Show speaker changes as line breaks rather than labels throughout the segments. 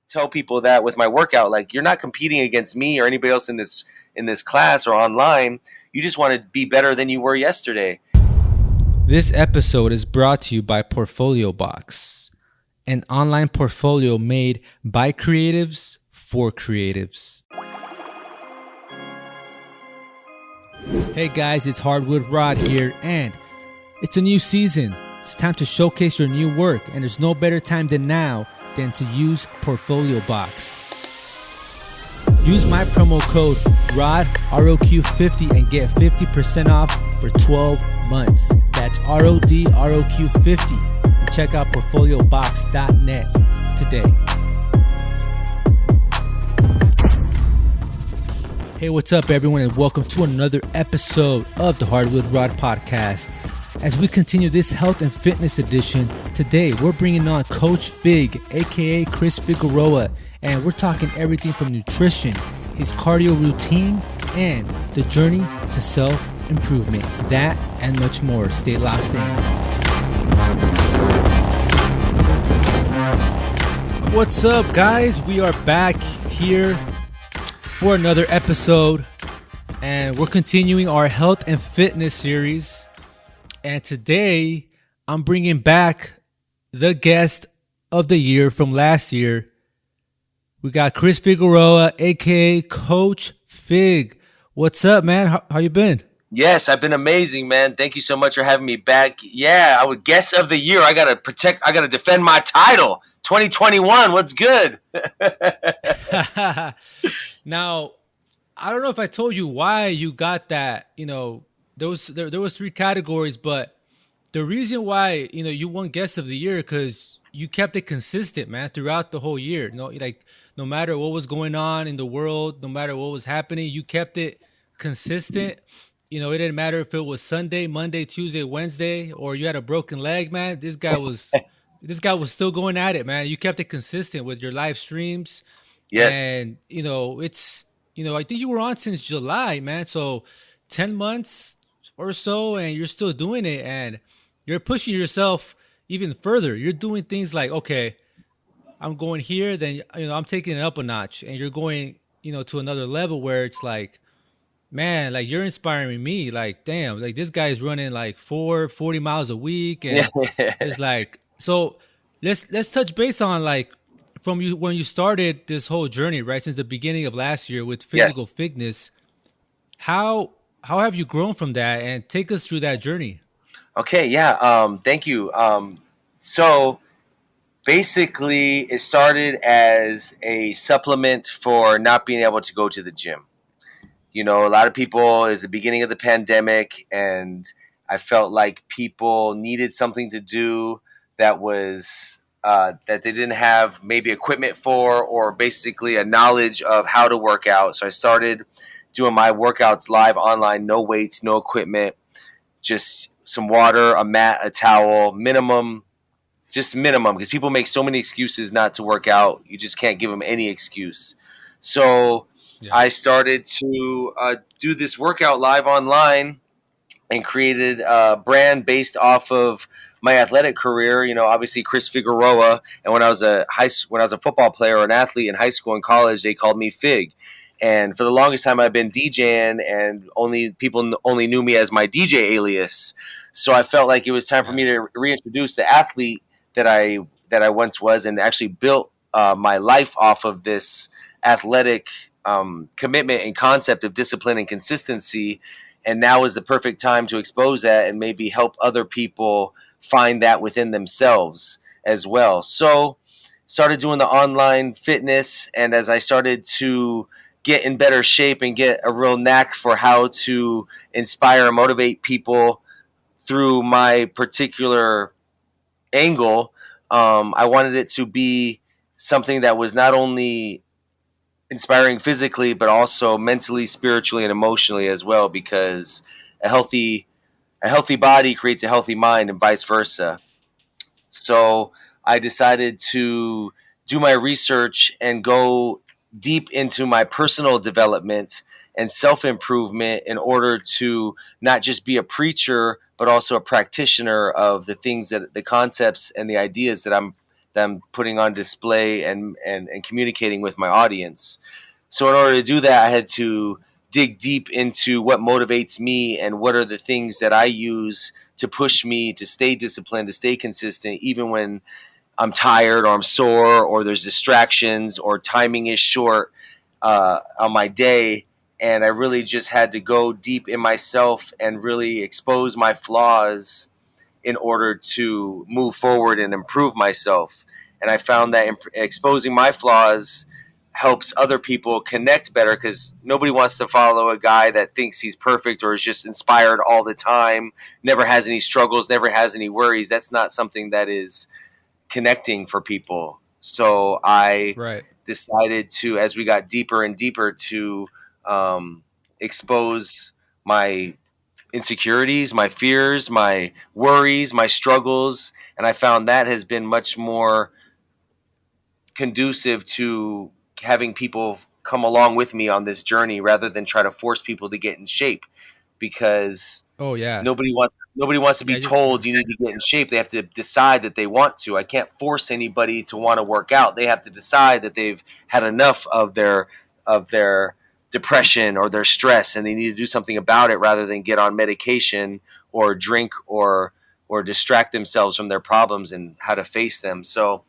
tell people that with my workout, like, you're not competing against me or anybody else in this class or online. You just want to be better than you were yesterday.
This episode is brought to you by Portfolio Box, an online portfolio made by creatives for creatives. Hey guys, it's Hardwood Rod here, and it's a new season. It's time to showcase your new work, and there's no better time than now than to use Portfolio Box. Use my promo code ROD, ROQ50, and get 50% off for 12 months. That's ROD, ROQ50. And check out portfoliobox.net today. Hey, what's up, everyone, and welcome to another episode of the Hardwood Rod Podcast. As we continue this health and fitness edition, today we're bringing on Coach Fig, aka Kris Figueroa, and we're talking everything from nutrition, his cardio routine, and the journey to self-improvement. That and much more. Stay locked in. What's up, guys? We are back here for another episode, and we're continuing our health and fitness series. And today I'm bringing back the guest of the year from last year. We got Kris Figueroa, aka Coach Fig. What's up, man? How you been?
Yes, I've been amazing, man. Thank you so much for having me back. Yeah, I was guest of the year. I gotta defend my title. 2021, what's good?
Now, I don't know if I told you why you got that. There was three categories, but the reason why you won guest of the year because you kept it consistent, man, throughout the whole year. No matter what was going on in the world, no matter what was happening, you kept it consistent. It didn't matter if it was Sunday, Monday, Tuesday, Wednesday, or you had a broken leg, man. This guy was still going at it, man. You kept it consistent with your live streams.
Yes.
And I think you were on since July, man. So 10 months or so, and you're still doing it, and you're pushing yourself even further. You're doing things like, okay, I'm going here, then I'm taking it up a notch, and you're going to another level where it's like, man, like, you're inspiring me. Like, damn, like, this guy's running like 40 miles a week, and it's like, so let's touch base on, like, from you when you started this whole journey, right, since the beginning of last year with Fyzikal Figness. How have you grown from that, and take us through that journey?
Okay, yeah. Thank you. So basically, it started as a supplement for not being able to go to the gym. A lot of people, it was the beginning of the pandemic, and I felt like people needed something to do that was that they didn't have maybe equipment for, or basically a knowledge of how to work out. So I started doing my workouts live online, no weights, no equipment, just some water, a mat, a towel, minimum, because people make so many excuses not to work out. You just can't give them any excuse. So I started to do this workout live online and created a brand based off of my athletic career. Obviously Kris Figueroa, and when I was a football player or an athlete in high school and college, they called me Fig. And for the longest time, I've been DJing, and people only knew me as my DJ alias. So I felt like it was time for me to reintroduce the athlete that I once was, and actually built my life off of this athletic commitment and concept of discipline and consistency. And now is the perfect time to expose that and maybe help other people find that within themselves as well. So started doing the online fitness, and as I started to get in better shape and get a real knack for how to inspire and motivate people through my particular angle, I wanted it to be something that was not only inspiring physically, but also mentally, spiritually, and emotionally as well, because a healthy body creates a healthy mind, and vice versa. So I decided to do my research and go deep into my personal development and self-improvement in order to not just be a preacher, but also a practitioner of the things, that the concepts and the ideas that that I'm putting on display and communicating with my audience. So in order to do that, I had to dig deep into what motivates me and what are the things that I use to push me to stay disciplined, to stay consistent, even when I'm tired or I'm sore or there's distractions or timing is short on my day. And I really just had to go deep in myself and really expose my flaws in order to move forward and improve myself. And I found that exposing my flaws helps other people connect better, because nobody wants to follow a guy that thinks he's perfect or is just inspired all the time, never has any struggles, never has any worries. That's not something that is connecting for people. So I
Right.
decided to, as we got deeper and deeper, to um, expose my insecurities, my fears, my worries, my struggles. And I found that has been much more conducive to having people come along with me on this journey rather than try to force people to get in shape, because
Oh yeah.
nobody wants to
Yeah.
be told you need to get in shape. They have to decide that they want to. I can't force anybody to want to work out. They have to decide that they've had enough of their depression or their stress, and they need to do something about it rather than get on medication or drink or distract themselves from their problems and how to face them. So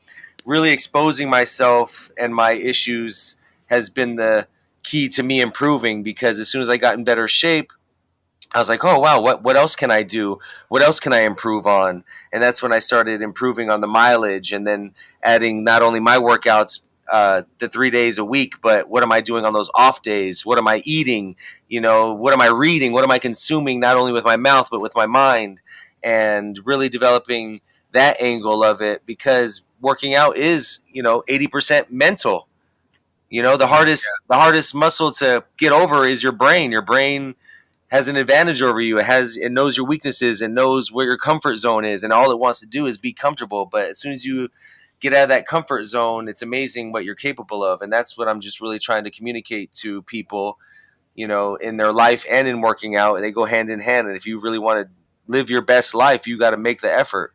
really exposing myself and my issues has been the key to me improving, because as soon as I got in better shape, I was like, oh wow, what else can I do? What else can I improve on? And that's when I started improving on the mileage, and then adding not only my workouts the 3 days a week, but what am I doing on those off days? What am I eating? What am I reading? What am I consuming? Not only with my mouth but with my mind, and really developing that angle of it, because working out is 80% mental. The
Yeah.
hardest muscle to get over is your brain. Your brain has an advantage over you. It knows your weaknesses and knows where your comfort zone is, and all it wants to do is be comfortable. But as soon as you get out of that comfort zone, it's amazing what you're capable of, and that's what I'm just really trying to communicate to people, in their life and in working out. They go hand in hand, and if you really want to live your best life, you got to make the effort.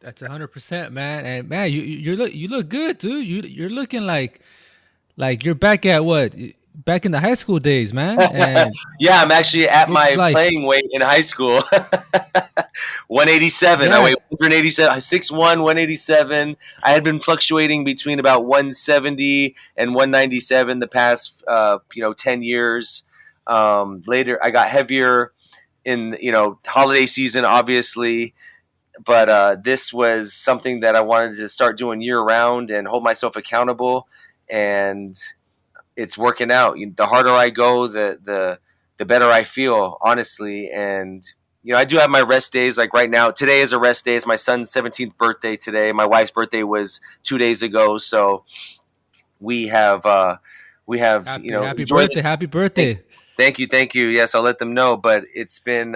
That's 100%, man. And man, you look good, dude. You're looking like you're back at what? Back in the high school days, man. And
Yeah, I'm actually at
it's
my
like,
playing weight in high school. 187. I
yeah.
weigh 187, 6'1", 187. I had been fluctuating between about 170 and 197 the past 10 years. Later I got heavier in holiday season, obviously, but this was something that I wanted to start doing year round and hold myself accountable, and it's working out. The harder I go, the better I feel, honestly. And I do have my rest days. Like right now, today is a rest day. It's my son's 17th birthday today. My wife's birthday was 2 days ago, so we have
Happy
enjoy
birthday,
the.
happy
Thank,
birthday.
thank you. Yes, I'll let them know. But it's been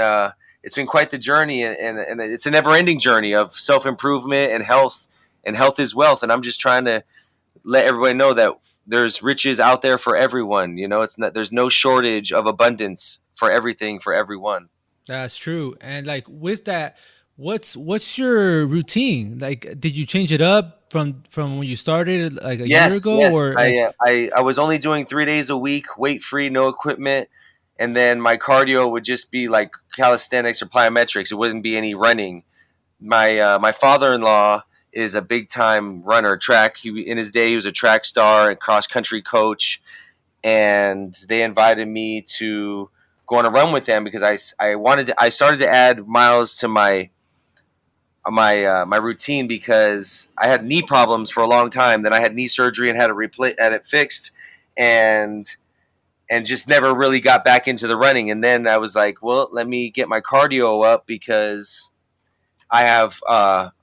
quite the journey, and it's a never ending journey of self improvement and health. And health is wealth. And I'm just trying to let everybody know that there's riches out there for everyone. It's not, there's no shortage of abundance for everything for everyone.
That's true. And like with that, what's your routine? Like, did you change it up from when you started like a year
Yes,
ago,
yes.
or
I
like?
uh, I I was only doing 3 days a week, weight free, no equipment, and then my cardio would just be like calisthenics or plyometrics. It wouldn't be any running. My father in law is a big time runner, track. In his day he was a track star and cross country coach, and they invited me to go on a run with them because I started to add miles to my routine, because I had knee problems for a long time. Then I had knee surgery and had it fixed, and just never really got back into the running. And then I was like, well, let me get my cardio up, because I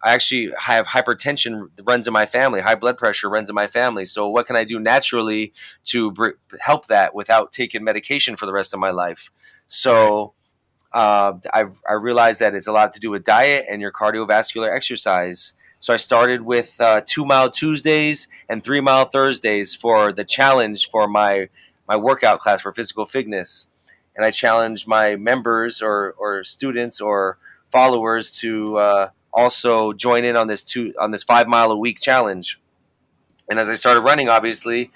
actually have hypertension runs in my family. High blood pressure runs in my family. So what can I do naturally to help that without taking medication for the rest of my life?
Right.
So I realized that it's a lot to do with diet and your cardiovascular exercise. So I started with 2 Mile Tuesdays and 3 Mile Thursdays for the challenge for my workout class for Fyzikal Figness, and I challenged my members or students or followers to also join in on this 5 mile a week challenge. And as I started running, obviously,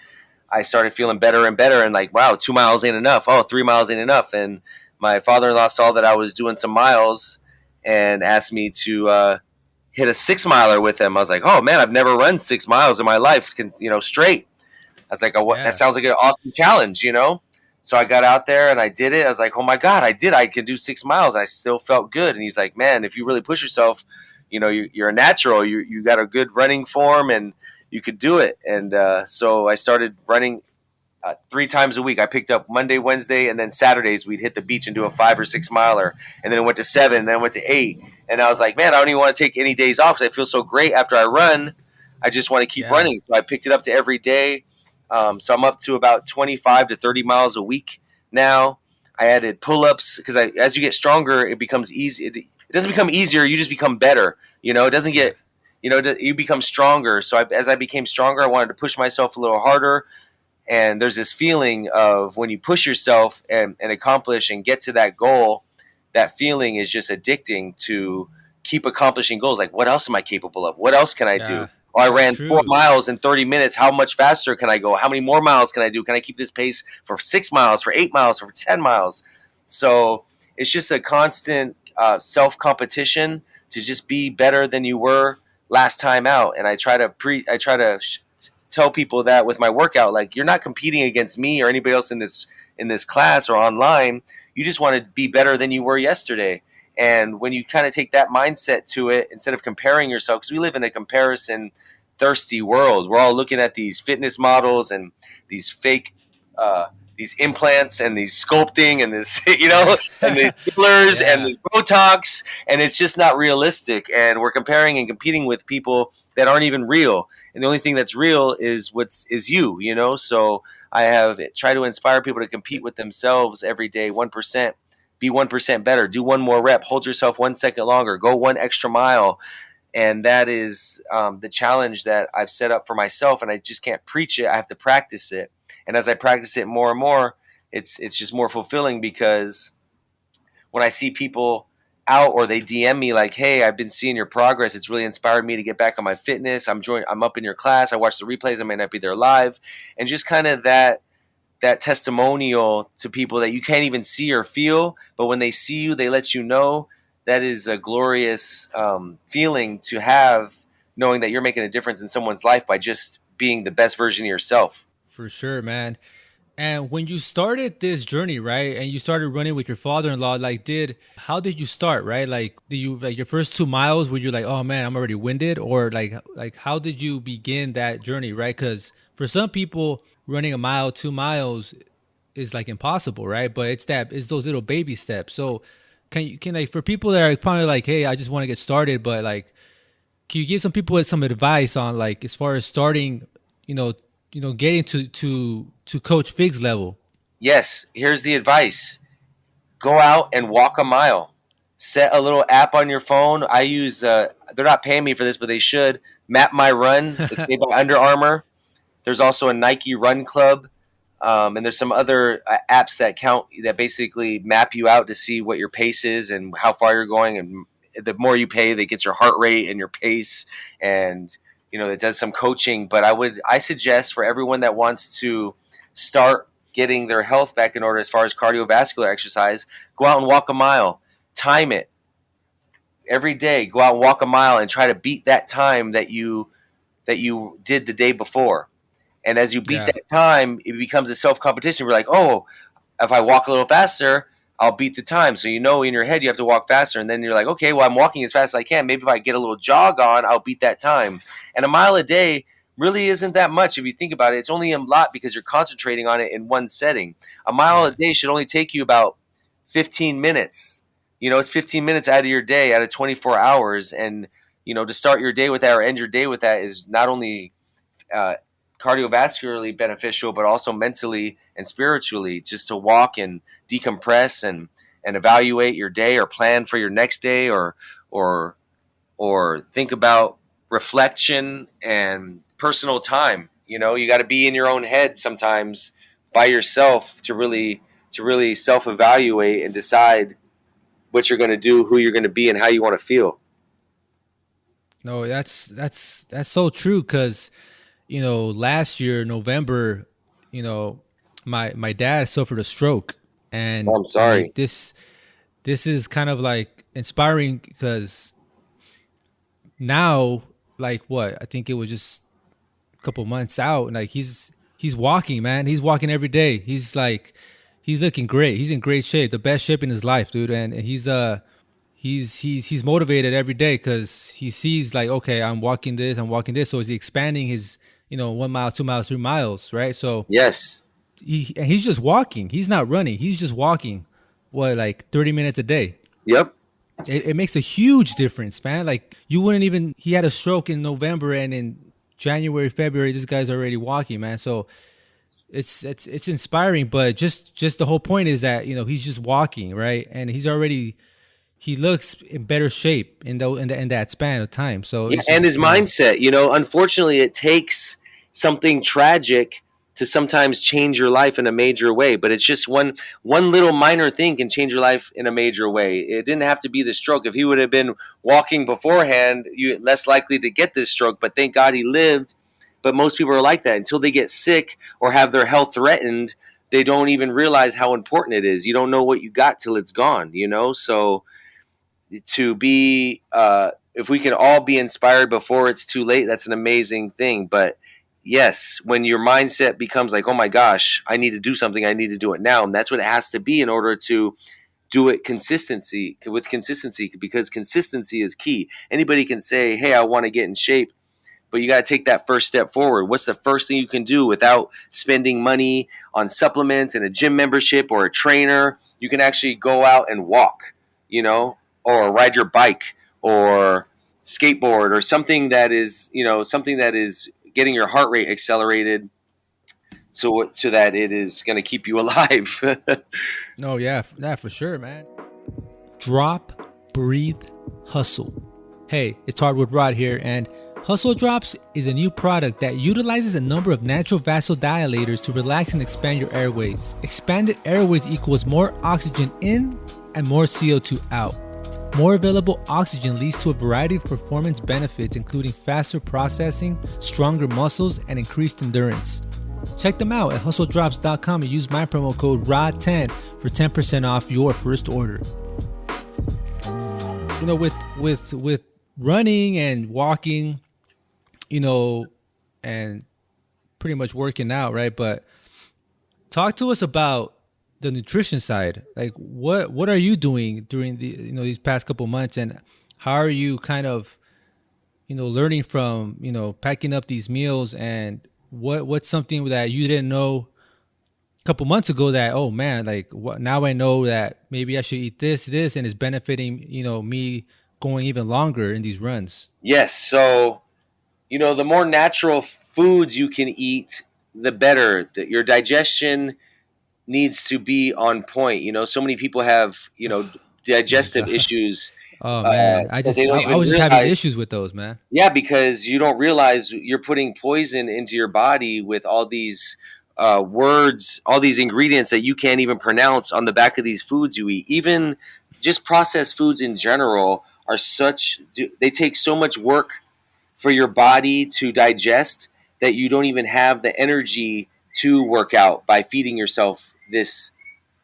I started feeling better and better, and like, wow, 2 miles ain't enough. Oh, 3 miles ain't enough. And my father-in-law saw that I was doing some miles and asked me to hit a 6 miler with him. I was like, oh man, I've never run 6 miles in my life, straight. I was like, oh, what? That
Yeah.
sounds like an awesome challenge. So I got out there and I did it. I was like, oh my God, I did. I could do 6 miles. I still felt good. And he's like, man, if you really push yourself, you're a natural. You got a good running form and you could do it. And so I started running 3 times a week. I picked up Monday, Wednesday, and then Saturdays we'd hit the beach and do a 5 or 6 miler. And then it went to 7, and then it went to 8. And I was like, man, I don't even want to take any days off because I feel so great after I run. I just want to keep
Yeah.
running. So I picked it up to every day. So I'm up to about 25 to 30 miles a week now. I added pull-ups because as you get stronger, it becomes easy. It doesn't become easier. You just become better. It doesn't
Yeah.
get, you become stronger. So as I became stronger, I wanted to push myself a little harder. And there's this feeling of when you push yourself and accomplish and get to that goal, that feeling is just addicting to keep accomplishing goals. Like, what else am I capable of? What else can I do?
Yeah.
Oh, I
That's
ran four
true.
miles in 30 minutes. How much faster can I go? How many more miles can I do? Can I keep this pace for 6 miles, for 8 miles, for 10 miles? So it's just a constant self competition to just be better than you were last time out. And I try to tell people that with my workout, like, you're not competing against me or anybody else in this class or online. You just want to be better than you were yesterday. And when you kind of take that mindset to it, instead of comparing yourself, because we live in a comparison thirsty world, we're all looking at these fitness models and these fake these implants and these sculpting and this
Yeah.
and these fillers and
Yeah.
this Botox, and it's just not realistic. And we're comparing and competing with people that aren't even real. And the only thing that's real is you. So I have tried to inspire people to compete with themselves every day, 1%. Be 1% better. Do one more rep. Hold yourself 1 second longer. Go one extra mile. And that is the challenge that I've set up for myself. And I just can't preach it. I have to practice it. And as I practice it more and more, it's just more fulfilling, because when I see people out or they DM me like, "Hey, I've been seeing your progress. It's really inspired me to get back on my fitness. I'm up in your class. I watch the replays. I may not be there live," and just kind of that testimonial to people that you can't even see or feel, but when they see you, they let you know. That is a glorious feeling to have, knowing that you're making a difference in someone's life by just being the best version of yourself.
For sure, man. And when you started this journey, right, and you started running with your father-in-law, like, how did you start, right? Like, did you like your first 2 miles? Were you like, oh man, I'm already winded, or like how did you begin that journey, right? Because for some people, running a mile, 2 miles is like impossible, right? But it's those little baby steps. So can like for people that are probably like, hey, I just want to get started, but like, can you give some people some advice on like as far as starting, you know, getting to Coach Fig's level?
Yes, here's the advice: go out and walk a mile. Set a little app on your phone. I use, they're not paying me for this, but they should. Map My Run. It's made by Under Armour. There's also a Nike Run Club. And there's some other apps that basically map you out to see what your pace is and how far you're going. And the more you pay, that gets your heart rate and your pace. And, it does some coaching. But I suggest for everyone that wants to start getting their health back in order as far as cardiovascular exercise, go out and walk a mile. Time it every day. Go out and walk a mile and try to beat that time that you did the day before. And as you beat
Yeah.
that time, it becomes a self competition. We're like, oh, if I walk a little faster, I'll beat the time. So in your head you have to walk faster, and then you're like, okay, well, I'm walking as fast as I can. Maybe if I get a little jog on, I'll beat that time. And a mile a day really isn't that much if you think about it. It's only a lot because you're concentrating on it in one setting. A mile a
Yeah.
day should only take you about 15 minutes. It's 15 minutes out of your day, out of 24 hours. And, to start your day with that or end your day with that is not only uh, cardiovascularly beneficial, but also mentally and spiritually, just to walk and decompress and evaluate your day or plan for your next day, or or think about reflection and personal time. You got to be in your own head sometimes by yourself to really self evaluate and decide what you're going to do, who you're going to be, and how you want to feel.
No, that's so true. Because last year November, you know, my dad suffered a stroke,
Oh,
and
I'm
I mean
sorry.
this is kind of like inspiring because now, like what I think it was just a couple months out, and like he's walking, man. He's walking every day. He's looking great. He's in great shape, the best shape in his life, dude. And he's motivated every day because he sees like, okay, I'm walking this. So he's expanding his 1 mile, 2 miles, 3 miles, right? So
Yes.
he's just walking. He's not running. He's just walking. What, like 30 minutes a day?
Yep.
It makes a huge difference, man. Like you wouldn't even. He had a stroke in November, and in January, February, this guy's already walking, man. So it's inspiring. But just the whole point is that he's just walking, right? And he looks in better shape in that span of time. So
Yeah,
it's
and his
just
mindset. Unfortunately, it takes something tragic to sometimes change your life in a major way. But it's just one little minor thing can change your life in a major way. It didn't have to be the stroke. If he would have been walking beforehand, you less likely to get this stroke. But thank God he lived. But most people are like that until they get sick or have their health threatened. They don't even realize how important it is. You don't know what you got till it's gone. So to be if we can all be inspired before it's too late, that's an amazing thing. But yes, when your mindset becomes like, oh my gosh, I need to do something, I need to do it now, and that's what it has to be in order to do it consistency, because consistency is key. Anybody can say, hey, I want to get in shape, but you got to take that first step forward. What's the first thing you can do without spending money on supplements and a gym membership or a trainer? You can actually go out and walk, or ride your bike or skateboard or something that is getting your heart rate accelerated so that it is going to keep you alive.
no, yeah, yeah, for sure, man. Drop, breathe, hustle. Hey, it's Hardwood Rod here, and Hustle Drops is a new product that utilizes a number of natural vasodilators to relax and expand your airways. Expanded airways equals more oxygen in and more CO2 out. More available oxygen leads to a variety of performance benefits, including faster processing, stronger muscles, and increased endurance. Check them out at hustledrops.com and use my promo code ROD10 for 10% off your first order. With running and walking, and pretty much working out, right? But talk to us about the nutrition side. Like what are you doing during these past couple months, and how are you kind of learning from packing up these meals, and what's something that you didn't know a couple months ago that, oh man, like what, now I know that maybe I should eat this and it's benefiting me going even longer in these runs.
Yes, so the more natural foods you can eat, the better. That your digestion needs to be on point. So many people have
My
digestive
God.
issues
Oh man,
that they don't
I
even
was just having
realize.
issues with those, man.
Yeah, because you don't realize you're putting poison into your body with all these words, all these ingredients that you can't even pronounce on the back of these foods you eat. Even just processed foods in general they take so much work for your body to digest that you don't even have the energy to work out by feeding yourself this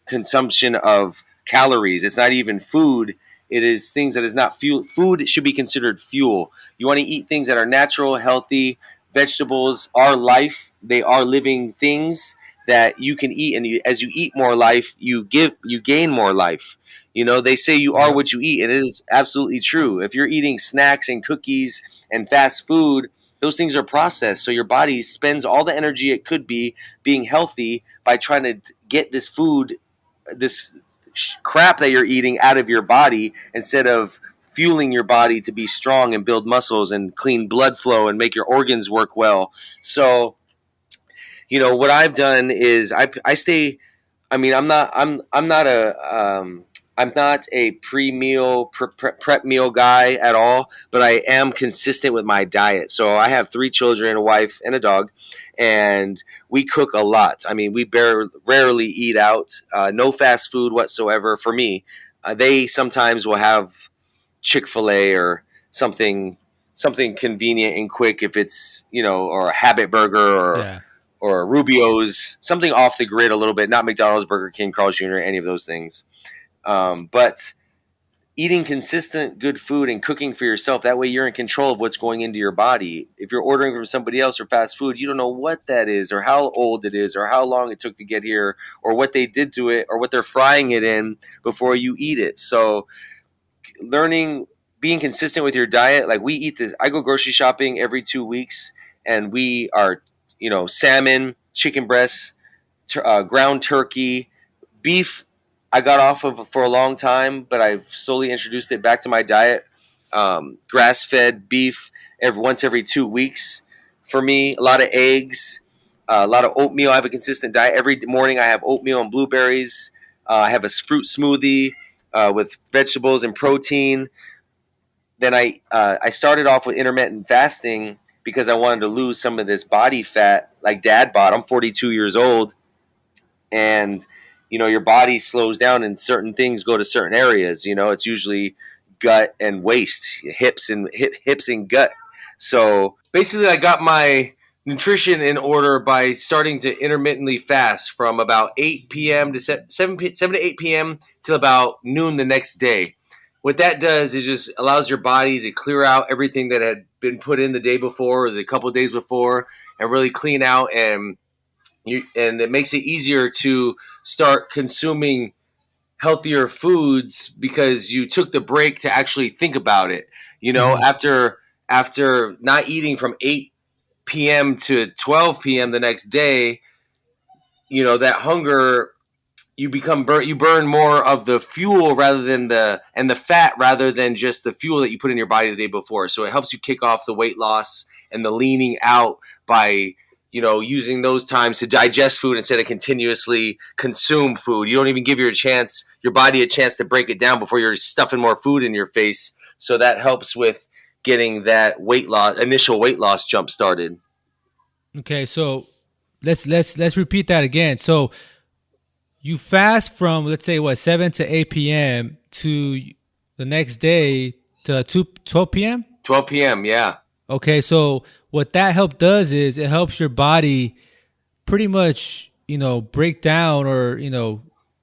consumption of calories. It's not even food. It is things that is not fuel. Food should be considered fuel. You want to eat things that are natural, healthy. Vegetables are life. They are living things that you can eat, and as you eat more life, you gain more life. They say you are
Yep.
what you eat, and it is absolutely true. If you're eating snacks and cookies and fast food, those things are processed. So your body spends all the energy it could be being healthy by trying to get this crap that you're eating out of your body instead of fueling your body to be strong and build muscles and clean blood flow and make your organs work well. So, what I've done is I stay. I mean, I'm not a pre-meal prep meal guy at all, but I am consistent with my diet. So I have 3 children, a wife, and a dog, and we cook a lot. I mean, we rarely eat out. No fast food whatsoever for me. They sometimes will have Chick-fil-A or something something convenient and quick if it's, or a Habit Burger
Yeah.
or Rubio's, something off the grid a little bit, not McDonald's, Burger King, Carl's Jr., any of those things. But eating consistent good food and cooking for yourself, that way you're in control of what's going into your body. If you're ordering from somebody else or fast food, you don't know what that is or how old it is or how long it took to get here or what they did to it or what they're frying it in before you eat it. So learning, being consistent with your diet, like we eat this, I go grocery shopping every 2 weeks, and we are, salmon, chicken breasts, ground turkey, beef. I got off of for a long time, but I've slowly introduced it back to my diet. Grass-fed beef once every 2 weeks for me. A lot of eggs, a lot of oatmeal. I have a consistent diet. Every morning I have oatmeal and blueberries. I have a fruit smoothie with vegetables and protein. Then I started off with intermittent fasting because I wanted to lose some of this body fat like dad bod. I'm 42 years old, and your body slows down and certain things go to certain areas. It's usually gut and waist, hips and gut. So basically I got my nutrition in order by starting to intermittently fast from about 8 p.m. to 7 to 8 p.m. till about noon the next day. What that does is just allows your body to clear out everything that had been put in the day before or the couple of days before, and really clean out, and it makes it easier to start consuming healthier foods because you took the break to actually think about it.
Hmm.
After not eating from 8 p.m. to 12 p.m. the next day, that hunger, you burn more of the fuel and the fat rather than just the fuel that you put in your body the day before. So it helps you kick off the weight loss and the leaning out by using those times to digest food instead of continuously consume food. You don't even give your body a chance to break it down before you're stuffing more food in your face. So that helps with getting that initial weight loss jump started.
Okay, so let's repeat that again. So you fast from, let's say, what, 7 to 8 p.m. to the next day to 12 p.m.
12 p.m. Yeah.
Okay, so what that help does is it helps your body pretty much, break down or,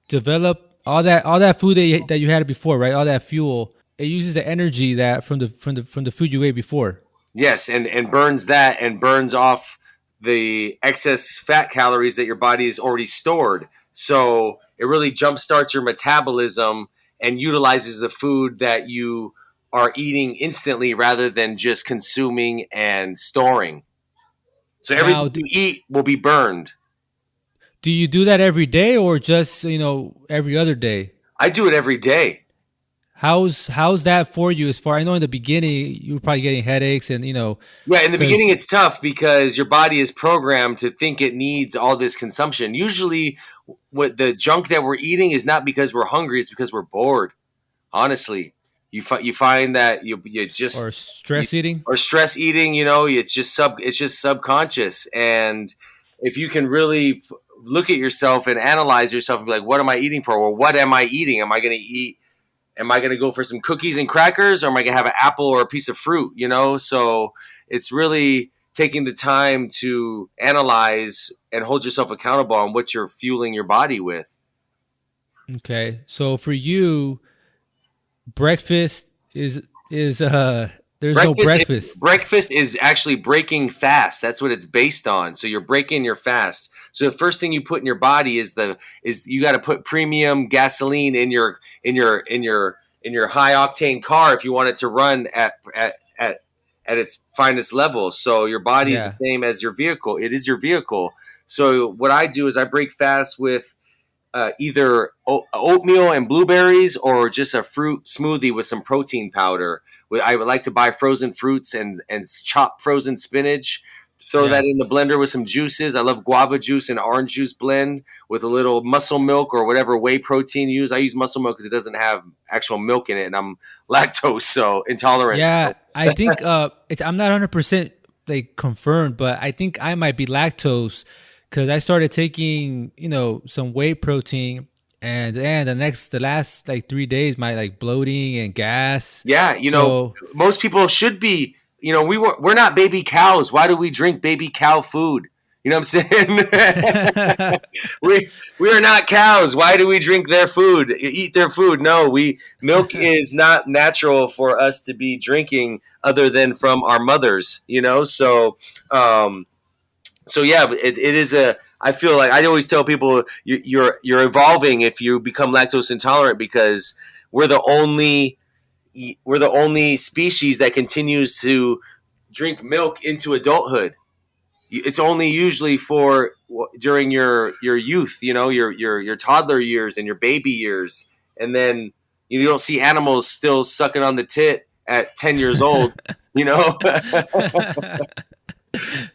develop all that food that you had before, right? All that fuel. It uses the energy that from the food you ate before.
Yes, and burns that and burns off the excess fat calories that your body has already stored. So it really jumpstarts your metabolism and utilizes the food that you are eating instantly rather than just consuming and storing. So everything
Now,
you eat will be burned.
do you do that every day or just, every other day?
I do it every day.
How's that for you? As far I know, in the beginning you were probably getting headaches, and
Yeah, in the beginning
because
it's tough because your body is programmed to think it needs all this consumption. Usually what the junk that we're eating is not because we're hungry, it's because we're bored. Honestly, you find that you
or
just
stress eating.
or stress eating. It's just subconscious, and if you can really look at yourself and analyze yourself and be like, what am I eating for, or what am I eating? Am I going to go for some cookies and crackers, or am I going to have an apple or a piece of fruit? So it's really taking the time to analyze and hold yourself accountable on what you're fueling your body with.
Okay, so for you, breakfast is there's no
Breakfast is,
breakfast.
breakfast is actually breaking fast. That's what it's based on. So you're breaking your fast. So the first thing you put in your body is you got to put premium gasoline in your high octane car if you want it to run at its finest level. So your body is
Yeah.
the same as your vehicle. It is your vehicle. So what I do is I break fast with either oatmeal and blueberries or just a fruit smoothie with some protein powder. I would like to buy frozen fruits and chop frozen spinach. Throw
Yeah.
that in the blender with some juices. I love guava juice and orange juice blend with a little muscle milk or whatever whey protein you use. I use muscle milk because it doesn't have actual milk in it, and I'm lactose so intolerant.
Yeah,
So
I think I'm not 100% like confirmed, but I think I might be lactose because I started taking some whey protein, and the last like 3 days my like bloating and gas.
yeah,
So
most people should be we're not baby cows. Why do we drink baby cow food? You know what I'm saying? We are not cows. Why do we drink their food? Eat their food? No, we milk is not natural for us to be drinking other than from our mothers. Um, so yeah, it is a. I feel like I always tell people you're evolving if you become lactose intolerant because we're the only we're the only species that continues to drink milk into adulthood. It's only usually for during your youth, your toddler years and your baby years, and then you don't see animals still sucking on the tit at 10 years old. You know,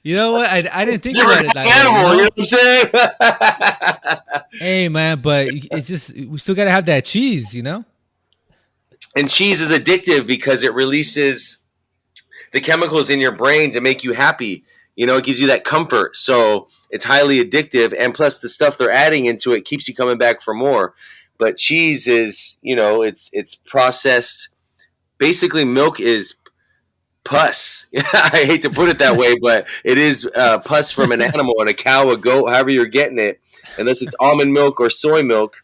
You know what? I didn't think
you're
about
an
it that way. You
animal. You know
know?
what I'm saying?
Hey, man, but it's just we still gotta have that cheese. You know?
And cheese is addictive because it releases the chemicals in your brain to make you happy. It gives you that comfort. So it's highly addictive. And plus, the stuff they're adding into it keeps you coming back for more. But cheese is, it's processed. Basically, milk is pus. I hate to put it that way, but it is pus from an animal, and a cow, a goat, however you're getting it, unless it's almond milk or soy milk.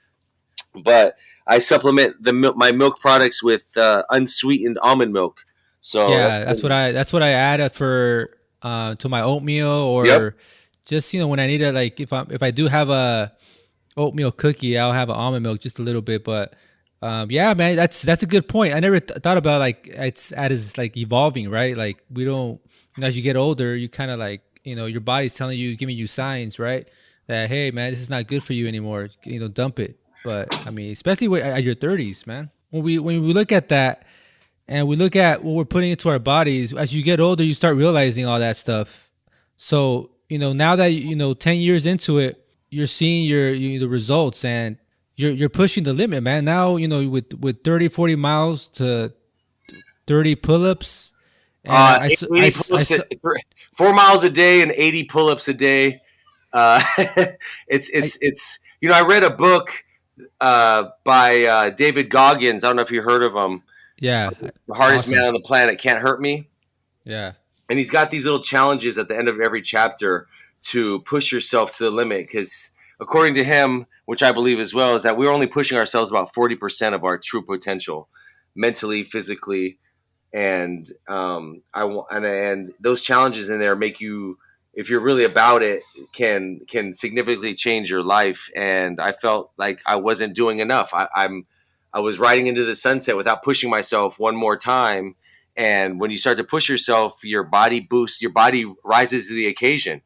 But I supplement my milk products with unsweetened almond milk. So
Yeah, that's what I add for to my oatmeal
yep.
or just when I need to like if I do have a oatmeal cookie, I'll have an almond milk just a little bit. But yeah, man, that's a good point. I never thought about like it's as like evolving, right? Like we don't as you get older, you kind of like your body's telling you, giving you signs, right? That hey, man, this is not good for you anymore. Dump it. But I mean, especially at your 30s, man. When we look at that and we look at what we're putting into our bodies, as you get older, you start realizing all that stuff. So now that 10 years into it, you're seeing the results and you're pushing the limit, man. Now with 30, 40 miles to 30 pull-ups, and
80 pull-ups, 4 miles a day and 80 pull-ups a day. It's I read a book by David Goggins. I don't know if you heard of him.
Yeah,
The hardest
awesome.
man on the planet can't hurt me.
Yeah,
And he's got these little challenges at the end of every chapter to push yourself to the limit. Because according to him, which I believe as well, is that we're only pushing ourselves about 40% of our true potential, mentally, physically, and and those challenges in there make you, if you're really about it, can significantly change your life. And I felt like I wasn't doing enough. I was riding into the sunset without pushing myself one more time. And when you start to push yourself, your body boosts, your body rises to the occasion,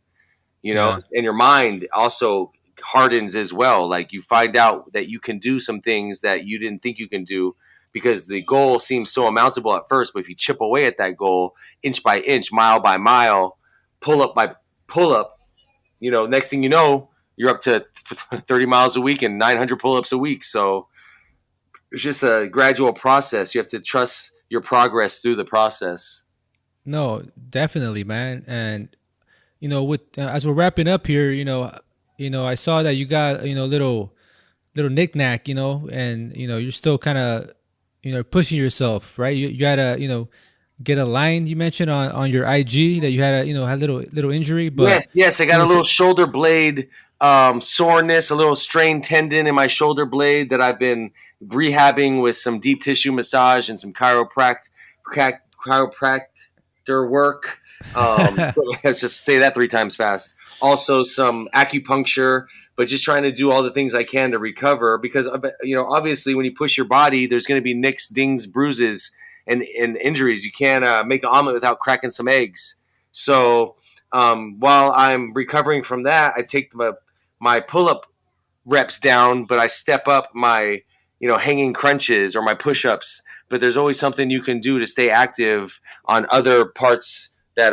yeah.
and your mind also hardens as well. Like you find out that you can do some things that you didn't think you can do because the goal seems so untouchable at first. But if you chip away at that goal inch by inch, mile by mile, pull up by pull up, next thing you know, you're up to 30 miles a week and 900 pull ups a week. So it's just a gradual process. You have to trust your progress through the process.
No, definitely, man. And with as we're wrapping up here, I saw that you got little knickknack, and you're still kind of pushing yourself, right? You gotta get a line you mentioned on your IG that you had had little injury, but
Yes. I got a little shoulder blade soreness, a little strained tendon in my shoulder blade that I've been rehabbing with some deep tissue massage and some chiropractor work. Let's just say that 3 times fast. Also, some acupuncture, but just trying to do all the things I can to recover because obviously, when you push your body, there's going to be nicks, dings, bruises, and injuries. You can't make an omelet without cracking some eggs. So while I'm recovering from that, I take my pull-up reps down, but I step up my hanging crunches or my push-ups. But there's always something you can do to stay active on other parts that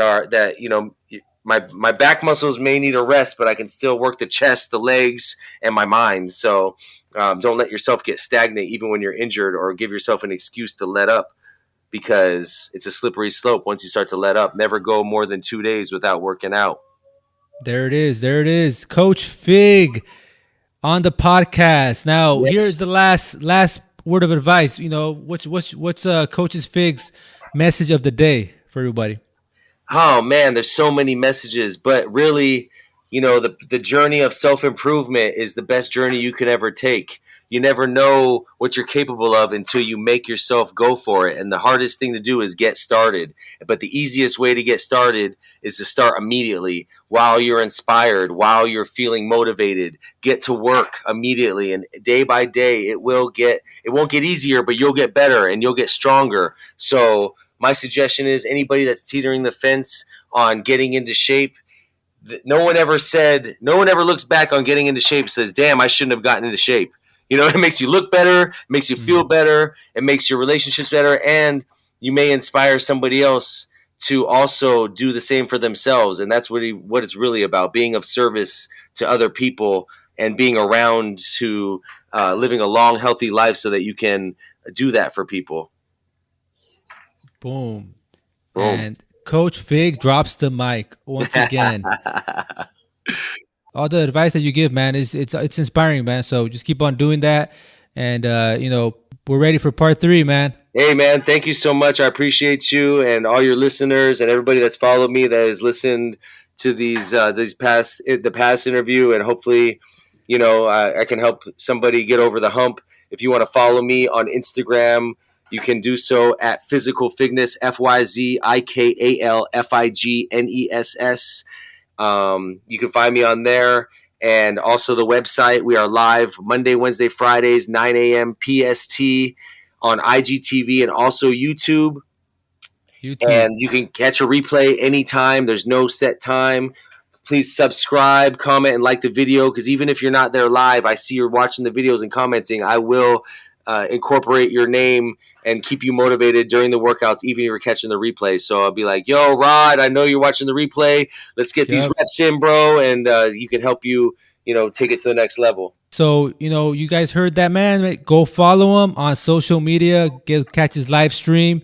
my back muscles may need a rest, but I can still work the chest, the legs, and my mind. So don't let yourself get stagnant even when you're injured, or give yourself an excuse to let up, because it's a slippery slope once you start to let up. Never go more than 2 days without working out.
there it is. There it is. Coach Fig on the podcast. Now,
Yes.
here's the last word of advice. What's Coach's Fig's message of the day for everybody?
Oh man, there's so many messages, but really, the journey of self improvement is the best journey you could ever take. You never know what you're capable of until you make yourself go for it. And the hardest thing to do is get started. But the easiest way to get started is to start immediately while you're inspired, while you're feeling motivated. Get to work immediately, and day by day it won't get easier, but you'll get better and you'll get stronger. So my suggestion is anybody that's teetering the fence on getting into shape, no one ever looks back on getting into shape and says, damn, I shouldn't have gotten into shape. It makes you look better, it makes you feel better, it makes your relationships better, and you may inspire somebody else to also do the same for themselves. And that's what it's really about, being of service to other people and being around to living a long, healthy life so that you can do that for people.
Boom. And Coach Fig drops the mic once again. All the advice that you give, man, it's inspiring, man. So just keep on doing that, and we're ready for part 3, man.
Hey, man, thank you so much. I appreciate you and all your listeners and everybody that's followed me, that has listened to the past interview, and hopefully, I can help somebody get over the hump. If you want to follow me on Instagram, you can do so at Fyzikal Figness, FYZIKAL FIGNESS. You can find me on there, and also the website. We are live Monday, Wednesday, Fridays, 9 a.m. PST on IGTV and also YouTube. And you can catch a replay anytime. There's no set time. Please subscribe, comment, and like the video, because even if you're not there live, I see you're watching the videos and commenting. I will incorporate your name and keep you motivated during the workouts, even if you're catching the replay. So I'll be like, yo, Rod, I know you're watching the replay. Let's get these reps in, bro. And you can help you, take it to the next level.
So, you guys heard that, man. Go follow him on social media. Catch his live stream.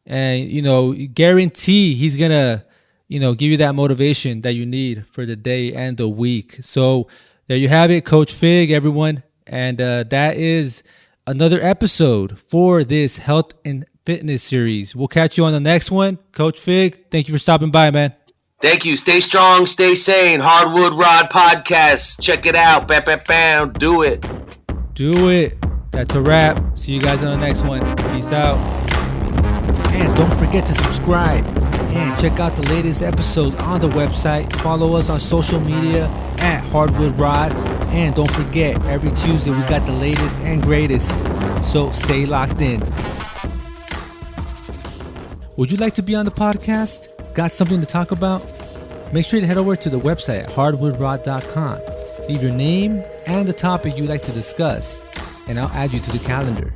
And, guarantee he's going to, give you that motivation that you need for the day and the week. So there you have it, Coach Fig, everyone. And that is another episode for this health and fitness series. We'll catch you on the next one. Coach Fig, thank you for stopping by, man.
Thank you. Stay strong, stay sane. Hardwood Rod Podcast. Check it out. Bam, bam, bam. Do it.
Do it. That's a wrap. See you guys on the next one. Peace out. And don't forget to subscribe and check out the latest episodes on the website. Follow us on social media at Hardwood Rod. And don't forget, every Tuesday we got the latest and greatest. So stay locked in. Would you like to be on the podcast? Got something to talk about? Make sure to head over to the website at hardwoodrod.com. Leave your name and the topic you'd like to discuss, and I'll add you to the calendar.